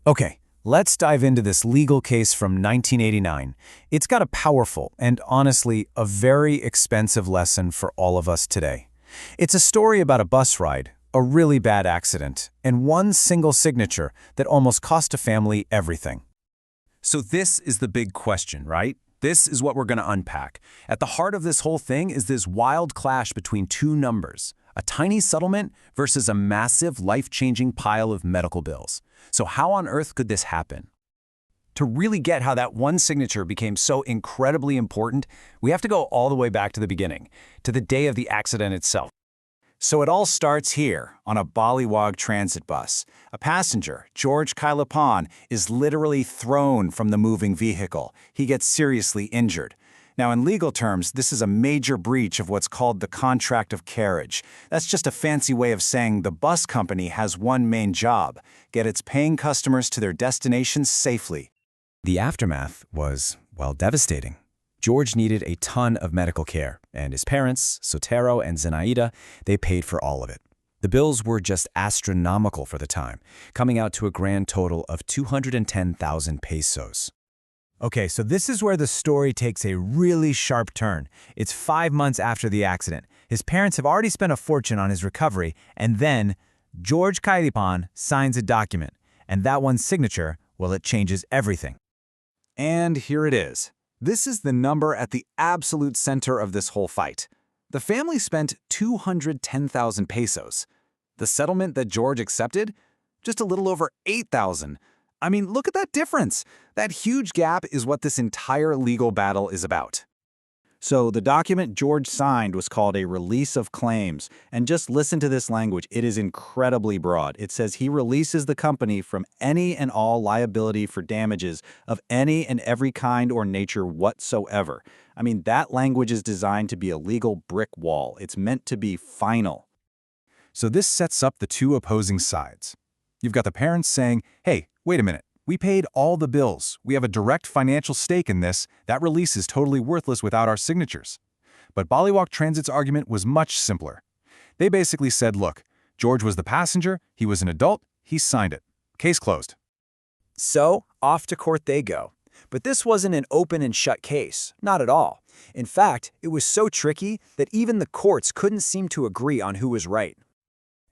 Okay, let's dive into this legal case from 1989. It's got a powerful and honestly a very expensive lesson for all of us today. It's a story about a bus ride, a really bad accident, and one single signature that almost cost a family everything. So this is the big question, right? This is what we're going to unpack. At the heart of this whole thing is this wild clash between two numbers, a tiny settlement versus a massive, life-changing pile of medical bills. So how on earth could this happen? To really get how that one signature became so incredibly important, we have to go all the way back to the beginning, to the day of the accident itself. So it all starts here, on a Baliwag transit bus. A passenger, George Kailapan, is literally thrown from the moving vehicle. He gets seriously injured. Now, in legal terms, this is a major breach of what's called the contract of carriage. That's just a fancy way of saying the bus company has one main job: get its paying customers to their destinations safely. The aftermath was, well, devastating. George needed a ton of medical care, and his parents, Sotero and Zenaida, they paid for all of it. The bills were just astronomical for the time, coming out to a grand total of 210,000 pesos. Okay, so this is where the story takes a really sharp turn. It's 5 months after the accident. His parents have already spent a fortune on his recovery, and then George Kailapan signs a document, and that one signature, well, it changes everything. And here it is. This is the number at the absolute center of this whole fight. The family spent 210,000 pesos. The settlement that George accepted? Just a little over 8,000. I mean, look at that difference. That huge gap is what this entire legal battle is about. So the document George signed was called a release of claims. And just listen to this language. It is incredibly broad. It says he releases the company from any and all liability for damages of any and every kind or nature whatsoever. I mean, that language is designed to be a legal brick wall. It's meant to be final. So this sets up the two opposing sides. You've got the parents saying, hey, wait a minute. We paid all the bills. We have a direct financial stake in this. That release is totally worthless without our signatures. But Baliwag Transit's argument was much simpler. They basically said, look, George was the passenger, he was an adult, he signed it. Case closed. So, off to court they go. But this wasn't an open and shut case, not at all. In fact, it was so tricky that even the courts couldn't seem to agree on who was right.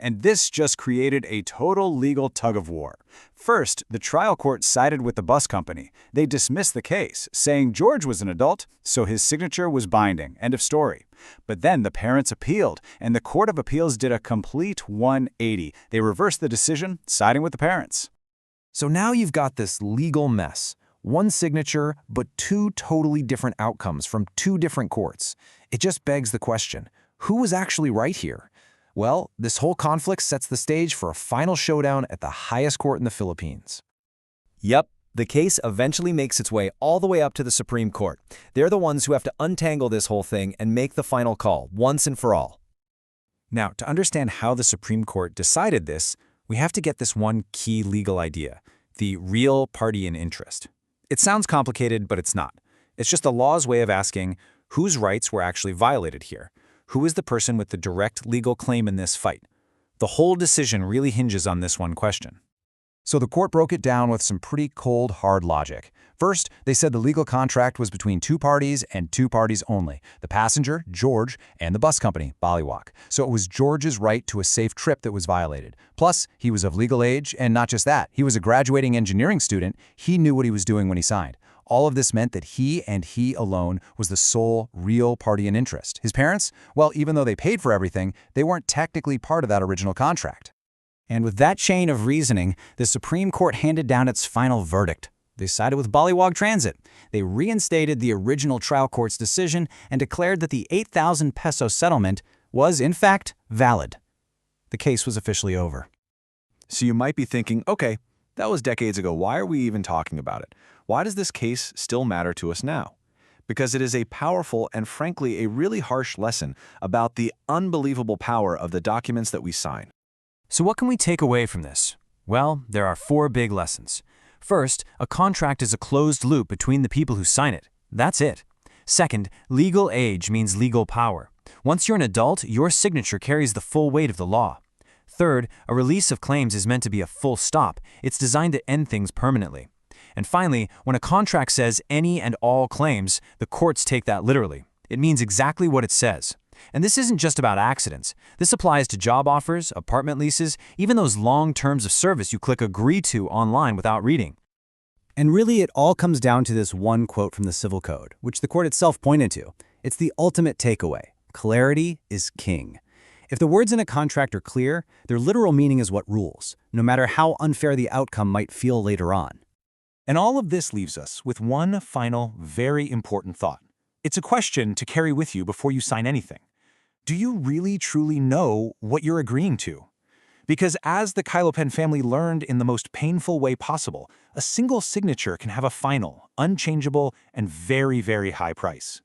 And this just created a total legal tug-of-war. First, the trial court sided with the bus company. They dismissed the case, saying George was an adult, so his signature was binding, end of story. But then the parents appealed, and the Court of Appeals did a complete 180. They reversed the decision, siding with the parents. So now you've got this legal mess. One signature, but two totally different outcomes from two different courts. It just begs the question, who was actually right here? Well, this whole conflict sets the stage for a final showdown at the highest court in the Philippines. Yep, the case eventually makes its way all the way up to the Supreme Court. They're the ones who have to untangle this whole thing and make the final call, once and for all. Now, to understand how the Supreme Court decided this, we have to get this one key legal idea, the real party in interest. It sounds complicated, but it's not. It's just the law's way of asking whose rights were actually violated here. Who is the person with the direct legal claim in this fight? The whole decision really hinges on this one question. So the court broke it down with some pretty cold, hard logic. First, they said the legal contract was between two parties and two parties only: the passenger, George, and the bus company, Baliwag. So it was George's right to a safe trip that was violated. Plus, he was of legal age, and not just that, he was a graduating engineering student. He knew what he was doing when he signed. All of this meant that he and he alone was the sole real party in interest. His parents, well, even though they paid for everything, they weren't technically part of that original contract. And with that chain of reasoning, the Supreme Court handed down its final verdict. They sided with Baliwag Transit. They reinstated the original trial court's decision and declared that the 8,000 peso settlement was, in fact, valid. The case was officially over. So you might be thinking, okay, that was decades ago. Why are we even talking about it? Why does this case still matter to us now? Because it is a powerful and frankly a really harsh lesson about the unbelievable power of the documents that we sign. So what can we take away from this? Well, there are 4 big lessons. First, a contract is a closed loop between the people who sign it. That's it. Second, legal age means legal power. Once you're an adult, your signature carries the full weight of the law. Third, a release of claims is meant to be a full stop. It's designed to end things permanently. And finally, when a contract says any and all claims, the courts take that literally. It means exactly what it says. And this isn't just about accidents. This applies to job offers, apartment leases, even those long terms of service you click agree to online without reading. And really, it all comes down to this one quote from the Civil Code, which the court itself pointed to. It's the ultimate takeaway. Clarity is king. If the words in a contract are clear, their literal meaning is what rules, no matter how unfair the outcome might feel later on. And all of this leaves us with one final, very important thought. It's a question to carry with you before you sign anything. Do you really truly know what you're agreeing to? Because as the Kylopen family learned in the most painful way possible, a single signature can have a final, unchangeable, and very, very high price.